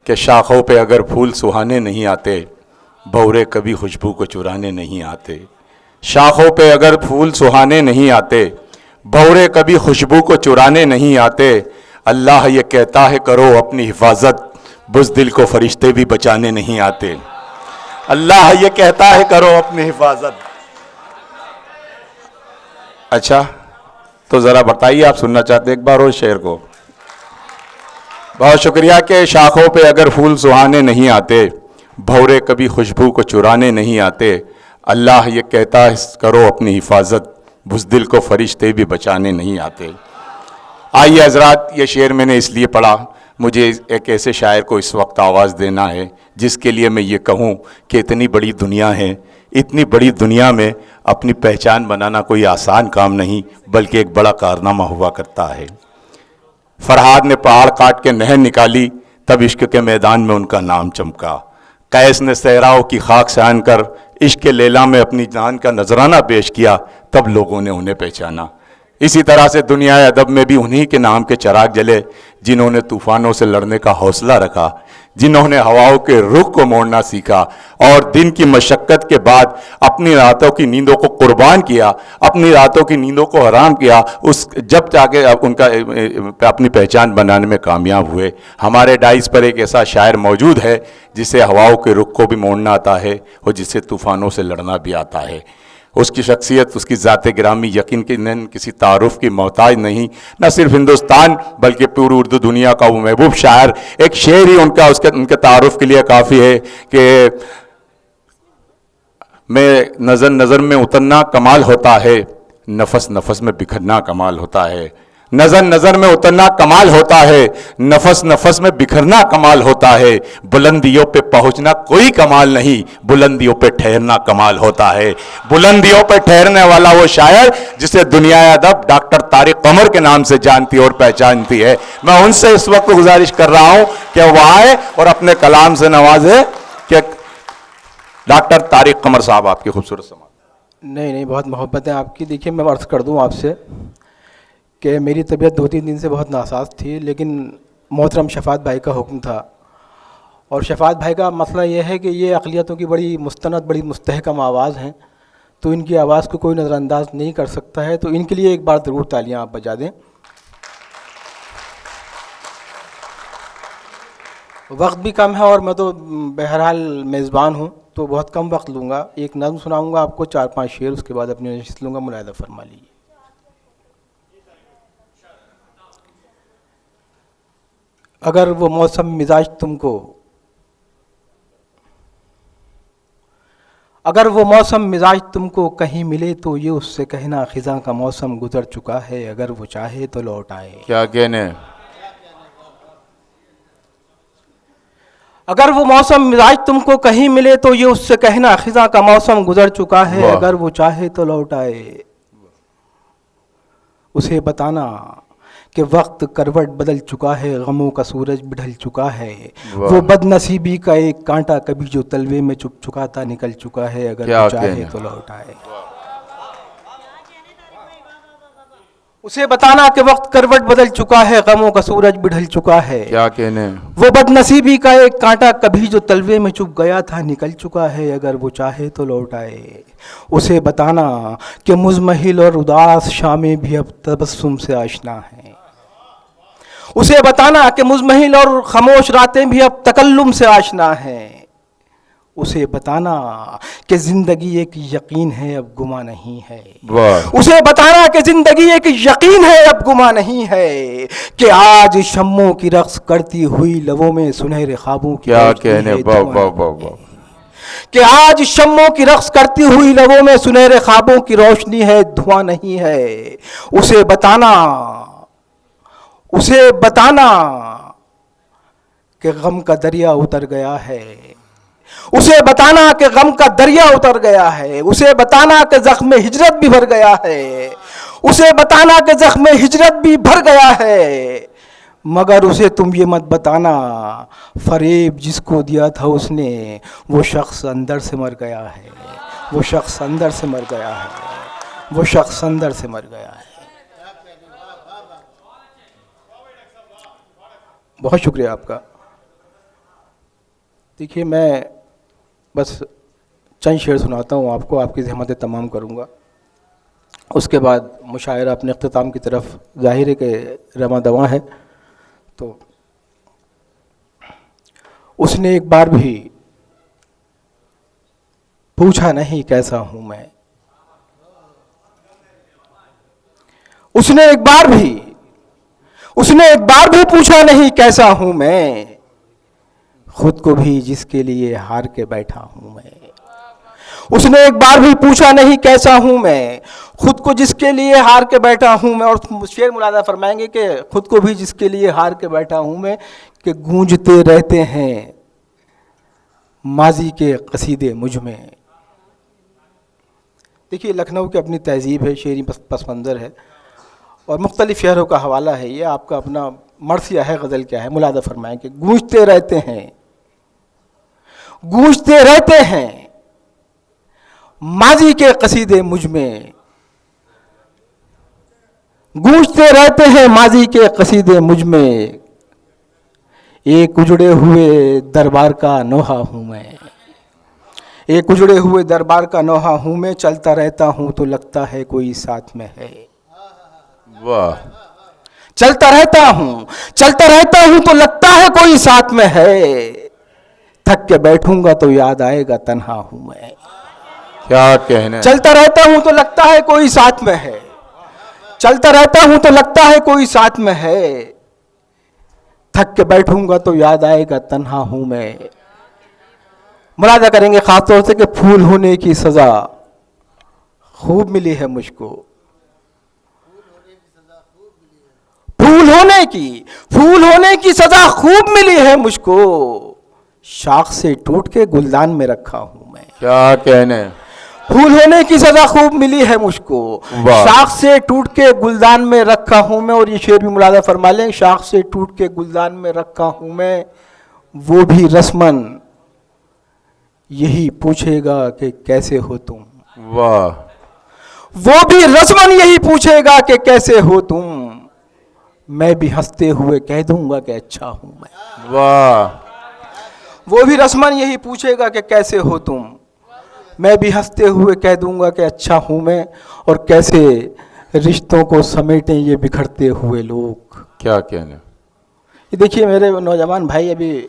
کہ شاخوں پہ اگر پھول سہانے نہیں آتے، بھورے کبھی خوشبو کو چرانے نہیں آتے۔ شاخوں پہ اگر پھول سہانے نہیں آتے، بھورے کبھی خوشبو کو چرانے نہیں آتے۔ اللہ یہ کہتا ہے کرو اپنی حفاظت، بزدل کو فرشتے بھی بچانے نہیں آتے۔ اللہ یہ کہتا ہے کرو اپنی حفاظت۔ اچھا تو ذرا بتائیے، آپ سننا چاہتے ہیں ایک بار اور شعر کو؟ بہت شکریہ کہ شاخوں پہ اگر پھول سہانے نہیں آتے، بھورے کبھی خوشبو کو چرانے نہیں آتے۔ اللہ یہ کہتا ہے کرو اپنی حفاظت، بزدل کو فرشتے بھی بچانے نہیں آتے۔ آئیے حضرات، یہ شعر میں نے اس لیے پڑھا، مجھے ایک ایسے شاعر کو اس وقت آواز دینا ہے جس کے لیے میں یہ کہوں کہ اتنی بڑی دنیا ہے، اتنی بڑی دنیا میں اپنی پہچان بنانا کوئی آسان کام نہیں بلکہ ایک بڑا کارنامہ ہوا کرتا ہے۔ فرہاد نے پہاڑ کاٹ کے نہر نکالی، تب عشق کے میدان میں ان کا نام چمکا۔ قیس نے صحراؤں کی خاک سان کر عشق لیلا میں اپنی جان کا نذرانہ پیش کیا، تب لوگوں نے انہیں پہچانا۔ اسی طرح سے دنیا ادب میں بھی انہی کے نام کے چراغ جلے جنہوں نے طوفانوں سے لڑنے کا حوصلہ رکھا، جنہوں نے ہواؤں کے رخ کو موڑنا سیکھا اور دن کی مشقت کے بعد اپنی راتوں کی نیندوں کو قربان کیا، اپنی راتوں کی نیندوں کو حرام کیا، جب جا کے ان کا اپنی پہچان بنانے میں کامیاب ہوئے۔ ہمارے ڈائز پر ایک ایسا شاعر موجود ہے جسے ہواؤں کے رخ کو بھی موڑنا آتا ہے اور جسے طوفانوں سے لڑنا بھی آتا ہے۔ اس کی شخصیت، اس کی ذات گرامی یقیناً کسی تعارف کی محتاج نہیں، نہ صرف ہندوستان بلکہ پوری اردو دنیا کا وہ محبوب شاعر۔ ایک شعر ہی ان کے تعارف کے لیے کافی ہے کہ میں نظر میں اترنا کمال ہوتا ہے، نفس نفس میں بکھرنا کمال ہوتا ہے۔ نظر میں اترنا کمال ہوتا ہے، نفس میں بکھرنا کمال ہوتا ہے۔ بلندیوں پہ پہنچنا کوئی کمال نہیں، بلندیوں پہ ٹھہرنا کمال ہوتا ہے۔ بلندیوں پہ ٹھہرنے والا وہ شاعر جسے دنیا ادب ڈاکٹر طارق قمر کے نام سے جانتی اور پہچانتی ہے۔ میں ان سے اس وقت گزارش کر رہا ہوں کہ وہ آئے اور اپنے کلام سے نوازے کہ ڈاکٹر طارق قمر صاحب آپ کی خوبصورت سماعت۔ نہیں بہت محبت ہے آپ کی۔ دیکھیے میں عرض کر دوں آپ سے کہ میری طبیعت 2-3 دن سے بہت ناساز تھی، لیکن محترم شفاعت بھائی کا حکم تھا، اور شفاعت بھائی کا مسئلہ یہ ہے کہ یہ اقلیتوں کی بڑی مستند، بڑی مستحکم آواز ہیں، تو ان کی آواز کو کوئی نظر انداز نہیں کر سکتا ہے، تو ان کے لیے ایک بار ضرور تالیاں آپ بجا دیں۔ وقت بھی کم ہے اور میں تو بہرحال میزبان ہوں تو بہت کم وقت لوں گا۔ ایک نظم سناؤں گا آپ کو، 4-5 شعر، اس کے بعد اپنی نشست لوں گا، ملاحظہ فرما لیجیے۔ اگر وہ موسم مزاج تم کو کہیں ملے تو یہ اس سے کہنا خزاں کا موسم گزر چکا ہے، اگر وہ چاہے تو لوٹ آئے۔ کیا کہنے؟ اگر وہ موسم مزاج تم کو کہیں ملے تو یہ اس سے کہنا خزاں کا موسم گزر چکا ہے، اگر وہ چاہے تو لوٹ آئے۔ اسے بتانا کہ وقت کروٹ بدل چکا ہے، غموں کا سورج بھی ڈھل چکا ہے، وہ بد نصیبی کا ایک کانٹا کبھی جو تلوے میں چپ چکا تھا نکل چکا ہے، اگر وہ چاہے تو لوٹ آئے۔ اسے بتانا کہ وقت کروٹ بدل چکا ہے، غموں کا سورج بھی ڈھل چکا ہے، کیا کہنے؟ وہ بد نصیبی کا ایک کانٹا کبھی جو تلوے میں چپ گیا تھا نکل چکا ہے، اگر وہ چاہے تو لوٹ آئے۔ اسے بتانا کہ مزمحل اور اداس شامیں بھی اب تبسم سے آشنا ہیں، اسے بتانا کہ مزمحل اور خاموش راتیں بھی اب تکلم سے آشنا ہیں، اسے بتانا کہ زندگی ایک یقین ہے اب گما نہیں ہے، اسے بتانا کہ زندگی ایک یقین ہے اب گما نہیں ہے، کہ آج شموں کی رقص کرتی ہوئی لبوں میں سنہرے خوابوں کی کیا کہنے؟ کہ آج شموں کی رقص کرتی ہوئی لبوں میں سنہرے خوابوں کی روشنی ہے، دھواں نہیں ہے۔ اسے بتانا کہ غم کا دریا اتر گیا ہے، اسے بتانا کہ غم کا دریا اتر گیا ہے، اسے بتانا کہ زخم ہجرت بھی بھر گیا ہے، اسے بتانا کہ زخم ہجرت بھی بھر گیا ہے، مگر اسے تم یہ مت بتانا فریب جس کو دیا تھا اس نے وہ شخص اندر سے مر گیا ہے، وہ شخص اندر سے مر گیا ہے، وہ شخص اندر سے مر گیا ہے۔ بہت شکریہ آپ کا۔ دیکھیے میں بس چند شعر سناتا ہوں آپ کو، آپ کی زحمتیں تمام کروں گا، اس کے بعد مشاعرہ اپنے اختتام کی طرف ظاہر ہے کہ رواں دواں ہے. تو اس نے ایک بار بھی پوچھا نہیں کیسا ہوں میں، اس نے ایک بار بھی پوچھا نہیں کیسا ہوں میں، خود کو بھی جس کے لیے ہار کے بیٹھا ہوں میں. اس نے ایک بار بھی پوچھا نہیں کیسا ہوں میں، خود کو جس کے لیے ہار کے بیٹھا ہوں میں. اور شعر ملاحظہ فرمائیں گے کہ خود کو بھی جس کے لیے ہار کے بیٹھا ہوں میں، کہ گونجتے رہتے ہیں ماضی کے قصیدے مجھ میں. دیکھیے لکھنؤ کی اپنی تہذیب ہے، شعری پس منظر ہے اور مختلف شہروں کا حوالہ ہے. یہ آپ کا اپنا مرثیہ ہے، غزل کیا ہے، ملاحظہ فرمائیں کہ گونجتے رہتے ہیں ماضی کے قصیدے مجھ میں، گونجتے رہتے ہیں ماضی کے قصیدے مجھ میں، ایک اجڑے ہوئے دربار کا نوحہ ہوں میں. ایک اجڑے ہوئے دربار کا نوحہ ہوں میں، چلتا رہتا ہوں تو لگتا ہے کوئی ساتھ میں ہے. واہ. چلتا رہتا ہوں تو لگتا ہے کوئی ساتھ میں ہے، تھک کے بیٹھوں گا تو یاد آئے گا تنہا ہوں میں. کیا کہنے. چلتا رہتا ہوں تو لگتا ہے کوئی ساتھ میں ہے، چلتا رہتا ہوں تو لگتا ہے کوئی ساتھ میں ہے، تھک کے بیٹھوں گا تو یاد آئے گا تنہا ہوں میں. ملاحظہ کریں گے خاص طور سے کہ پھول ہونے کی سزا خوب ملی ہے مجھ کو. پھول ہونے کی سزا خوب ملی ہے مجھ کو، شاخ سے ٹوٹ کے گلدان میں رکھا ہوں میں. کیا کہنے. پھول ہونے کی سزا خوب ملی ہے مجھ کو، شاخ سے ٹوٹ کے گلدان میں رکھا ہوں میں. اور یہ شعر بھی ملاحظہ فرما لیں، شاخ سے ٹوٹ کے گلدان میں رکھا ہوں میں، وہ بھی رسمن یہی پوچھے گا کہ کیسے ہو تم. واہ. وہ بھی رسمن یہی پوچھے گا کہ کیسے ہو تم، میں بھی ہنستے ہوئے کہہ دوں گا کہ اچھا ہوں میں. واہ. وہ بھی رسمن یہی پوچھے گا کہ کیسے ہو تم، میں بھی ہنستے ہوئے کہہ دوں گا کہ اچھا ہوں میں. اور کیسے رشتوں کو سمیٹیں یہ بکھرتے ہوئے لوگ. کیا کہنے. یہ دیکھیے میرے نوجوان بھائی ابھی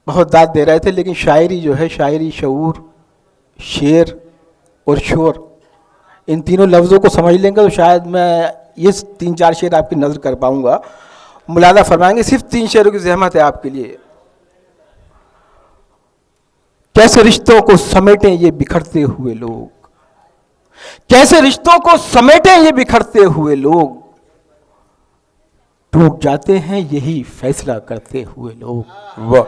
بہت داد دے رہے تھے، لیکن شاعری جو ہے، شاعری شعور، شعر اور شور، ان تینوں لفظوں کو سمجھ لیں گے تو شاید میں یہ 3-4 شعر آپ کی نظر کر پاؤں گا. ملاحظہ فرمائیں گے صرف 3 شعروں کی زحمت ہے آپ کے لیے. کیسے رشتوں کو سمیٹیں یہ بکھرتے ہوئے لوگ، کیسے رشتوں کو سمیٹیں یہ بکھرتے ہوئے لوگ، ٹوٹ جاتے ہیں یہی فیصلہ کرتے ہوئے لوگ. واہ.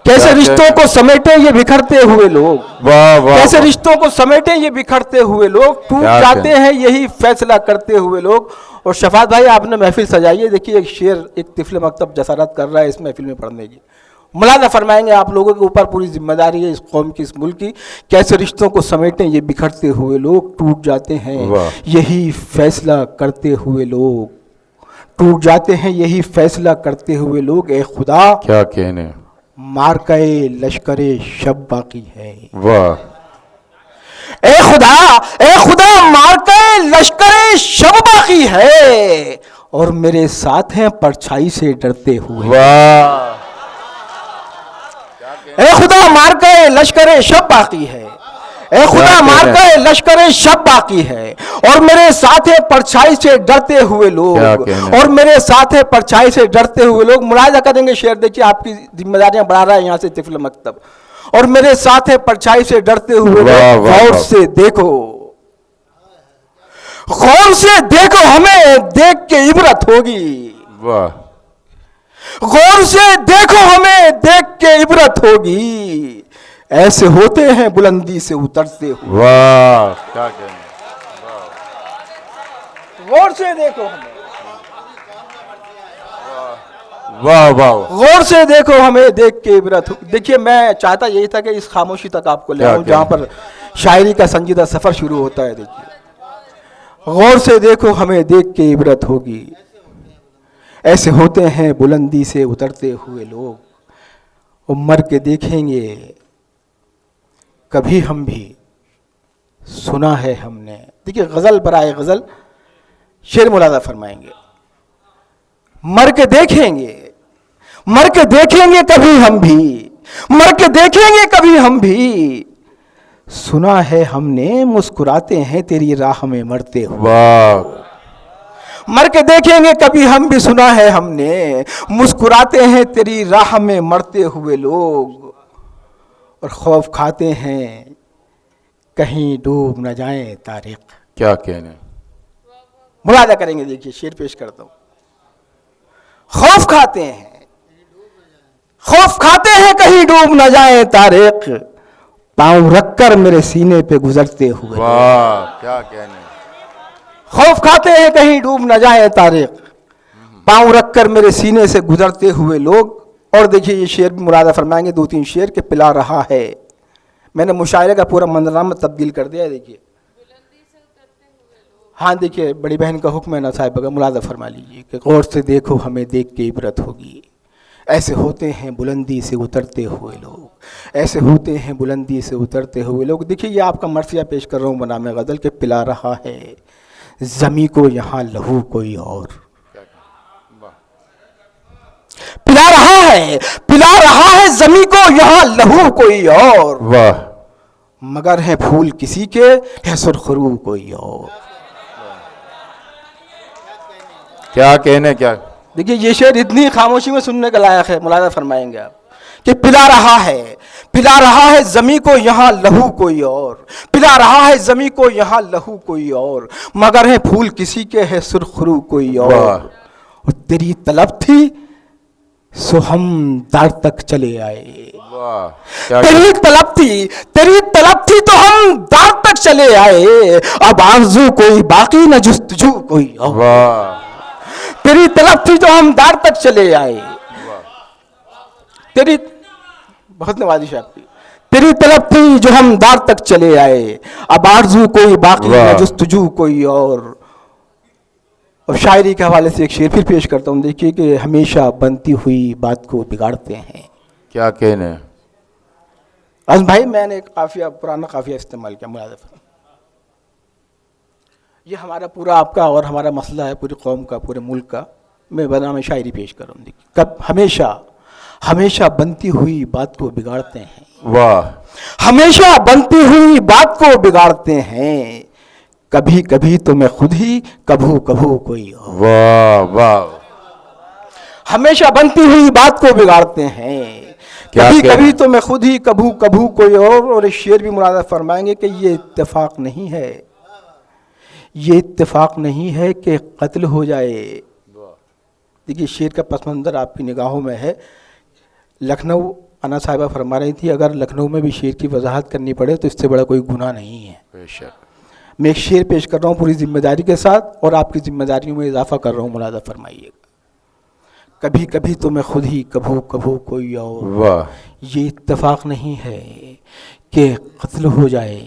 کیسے رشتوں کو سمیٹیں یہ بکھرتے ہوئے لوگ، واہ واہ. کیسے رشتوں کو سمیٹیں یہ بکھرتے ہوئے لوگ، ٹوٹ جاتے ہیں یہی فیصلہ کرتے ہوئے لوگ. اور شفاعت بھائی آپ نے محفل سجائی ہے، دیکھیے ایک شعر ایک طفل مکتب جسارت کر رہا ہے اس محفل میں پڑھنے کی. ملاحظہ فرمائیں گے آپ لوگوں کے اوپر پوری ذمہ داری ہے اس قوم کی، اس ملک کی. کیسے رشتوں کو سمیٹیں یہ بکھرتے ہوئے لوگ، ٹوٹ جاتے ہیں یہی فیصلہ کرتے ہوئے لوگ، ٹوٹ جاتے ہیں یہی فیصلہ کرتے ہوئے لوگ. اے خدا کیا کہنے. مارکے لشکر شب باقی ہے. واہ. اے خدا مارکے لشکر شب باقی ہے، اور میرے ساتھ ہیں پرچھائی سے ڈرتے ہوئے. واہ. اے خدا مارکے لشکر شب باقی ہے، اے خدا مارکے لشکر شب باقی ہے، اور میرے ساتھ پرچھائی سے ڈرتے ہوئے لوگ، اور میرے ساتھ پرچھائی سے ڈرتے ہوئے لوگ. ملاحظہ کریں گے شعر دیکھیے آپ کی ذمہ داریاں بڑھا رہا ہے یہاں سے طفل مکتب. اور میرے ساتھ پرچھائی سے ڈرتے ہوئے لوگ، غور سے دیکھو، غور سے دیکھو ہمیں دیکھ کے عبرت ہوگی. واہ. غور سے دیکھو ہمیں دیکھ کے عبرت ہوگی، ایسے ہوتے ہیں بلندی سے اترتے ہوئے. واہ. کیا کہنے. غور سے دیکھو ہمیں، واہ واہ. غور سے دیکھو ہمیں دیکھ کے عبرت. دیکھیے میں چاہتا یہی تھا کہ اس خاموشی تک آپ کو لے آؤں جہاں پر شاعری کا سنجیدہ سفر شروع ہوتا ہے. دیکھیے غور سے دیکھو ہمیں دیکھ کے عبرت ہوگی، ایسے ہوتے ہیں بلندی سے اترتے ہوئے لوگ. اور مر کے دیکھیں گے کبھی ہم بھی، سنا ہے ہم نے. دیکھیے غزل برائے غزل شعر ملاحظہ فرمائیں گے. مر کے دیکھیں گے، مر کے دیکھیں گے کبھی ہم بھی، مر کے دیکھیں گے کبھی ہم بھی، سنا ہے ہم نے مسکراتے ہیں تیری راہ میں مرتے ہوئے. واہ مر کے دیکھیں گے کبھی ہم بھی، سنا ہے ہم نے مسکراتے ہیں تیری راہ میں مرتے ہوئے لوگ، اور خوف کھاتے ہیں کہیں ڈوب نہ جائیں تاریخ. کیا کہنے. ملاحظہ کریں گے. دیکھیے شعر پیش کرتا ہوں. خوف کھاتے ہیں، خوف کھاتے ہیں کہیں ڈوب نہ جائیں تاریخ، پاؤں رکھ کر میرے سینے پہ گزرتے ہوئے. واہ کیا کہنے. خوف کھاتے ہیں کہیں ڈوب نہ جائیں تاریخ، پاؤں رکھ کر میرے سینے سے گزرتے ہوئے لوگ. اور دیکھیے یہ شعر بھی ملاحظہ فرمائیں گے، 2-3 شعر کے پلا رہا ہے. میں نے مشاعرے کا پورا منظرنامہ تبدیل کر دیا ہے. دیکھیے ہاں دیکھیے بڑی بہن کا حکم ہے نا صاحب کا، ملاحظہ فرما لیجیے کہ غور سے دیکھو ہمیں دیکھ کے عبرت ہوگی. ایسے ہوتے ہیں بلندی سے اترتے ہوئے لوگ، ایسے ہوتے ہیں بلندی سے اترتے ہوئے لوگ. دیکھیے یہ آپ کا مرثیہ پیش کر رہا ہوں بنام غزل کے پلا رہا ہے زمیں کو یہاں لہو کوئی اور. پلا رہا ہے، پلا رہا ہے زمیں کو یہاں لہو کوئی اور، واہ مگر ہے پھول کسی کے ہے سرخرو کوئی اور. کیا کہنے. کیا دیکھیے یہ شعر اتنی خاموشی میں سننے کا لائق ہے. ملاحظہ فرمائیں گے آپ کہ پلا رہا ہے، پلا رہا ہے زمیں کو یہاں لہو کوئی اور، پلا رہا ہے زمیں کو یہاں لہو کوئی اور، مگر ہے پھول کسی کے ہے سرخرو کوئی اور. اور تیری طلب تھی سو ہم دار تک چلے آئے. واہ کیا تیری طلب تھی، تیری طلب تھی تو ہم دار تک چلے آئے، اب آرزو کوئی باقی نہ جستجو کوئی اور. واہ تیری طلب تھی تو ہم دار تک چلے آئے. تیری بہت نوازش آپ کی. تیری طلب تھی جو ہم دار تک چلے آئے، اب آرزو کوئی باقی نہ جستجو کوئی اور. اور شاعری کے حوالے سے ایک شعر پھر پیش کرتا ہوں. دیکھیے کہ ہمیشہ بنتی ہوئی بات کو بگاڑتے ہیں. کیا کہنے. از بھائی میں نے ایک قافیہ پرانا قافیہ استعمال کیا. ملاحظہ فرمائیں. یہ ہمارا پورا آپ کا اور ہمارا مسئلہ ہے پوری قوم کا، پورے ملک کا. میں بنام شاعری پیش کر رہا ہوں. دیکھیے کب ہمیشہ، ہمیشہ بنتی ہوئی بات کو بگاڑتے ہیں. واہ ہمیشہ بنتی ہوئی بات کو بگاڑتے ہیں، کبھی کبھی تو میں خود ہی کبھو کبھو کوئی اور. واہ واہ ہمیشہ بنتی ہوئی بات کو بگاڑتے ہیں، کبھی کبھی تو میں خود ہی کبھو کبھو کوئی اور. اور ایک شعر بھی ملاحظہ فرمائیں گے کہ یہ اتفاق نہیں ہے، یہ اتفاق نہیں ہے کہ قتل ہو جائے. دیکھیے شعر کا پس منظر آپ کی نگاہوں میں ہے. لکھنؤ انا صاحبہ فرما رہی تھی اگر لکھنؤ میں بھی شعر کی وضاحت کرنی پڑے تو اس سے بڑا کوئی گناہ نہیں ہے. بے شک. میں ایک شعر پیش کر رہا ہوں پوری ذمہ داری کے ساتھ اور آپ کی ذمہ داریوں میں اضافہ کر رہا ہوں. ملاحظہ فرمائیے گا. کبھی کبھی تو میں خود ہی کبھو کبھو کوئی اور. واہ یہ اتفاق نہیں ہے کہ قتل ہو جائے.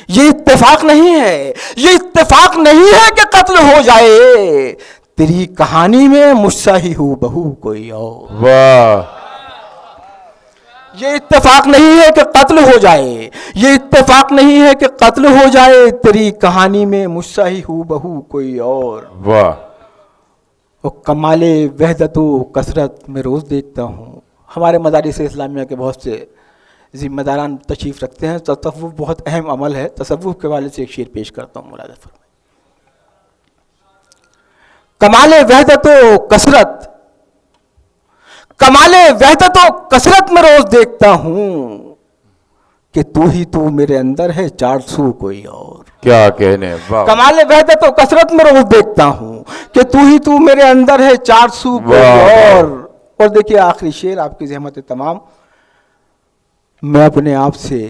یہ اتفاق نہیں ہے، یہ اتفاق نہیں ہے کہ قتل ہو جائے، تیری کہانی میں مجھ سا ہی ہو بہو کوئی اور. واہ یہ اتفاق نہیں ہے کہ قتل ہو جائے، یہ اتفاق نہیں ہے کہ قتل ہو جائے، تیری کہانی میں مجھ سا ہی ہو بہو کوئی اور. واہ کمال وحدت و کثرت میں روز دیکھتا ہوں. ہمارے مدارس اسلامیہ کے بہت سے ذمہ داران تشریف رکھتے ہیں. تصوف بہت اہم عمل ہے. تصوف کے حوالے سے ایک شعر پیش کرتا ہوں. ملاحظہ فرمائیں. کمال وحدت و کثرت، کمال وحدت و کثرت میں روز دیکھتا ہوں کہ تو میرے اندر ہے 400 کوئی اور. کیا کہنے. واہ کمال وحدت و کثرت میں روز دیکھتا ہوں کہ تو میرے اندر ہے 400 کوئی اور. اور دیکھیے آخری شعر آپ کی زحمت تمام. میں اپنے آپ سے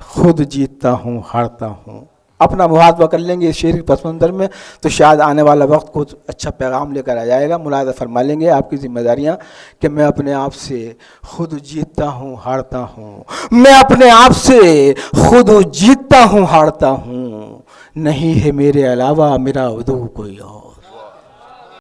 خود جیتتا ہوں ہارتا ہوں. اپنا محاسبہ کر لیں گے اس شعر کے پس منظر میں تو شاید آنے والا وقت کو اچھا پیغام لے کر آ جائے گا. ملاحظہ فرما لیں گے آپ کی ذمہ داریاں کہ میں اپنے آپ سے خود جیتتا ہوں ہارتا ہوں. میں اپنے آپ سے خود جیتتا ہوں ہارتا ہوں. نہیں ہے میرے علاوہ میرا عدو کوئی اور.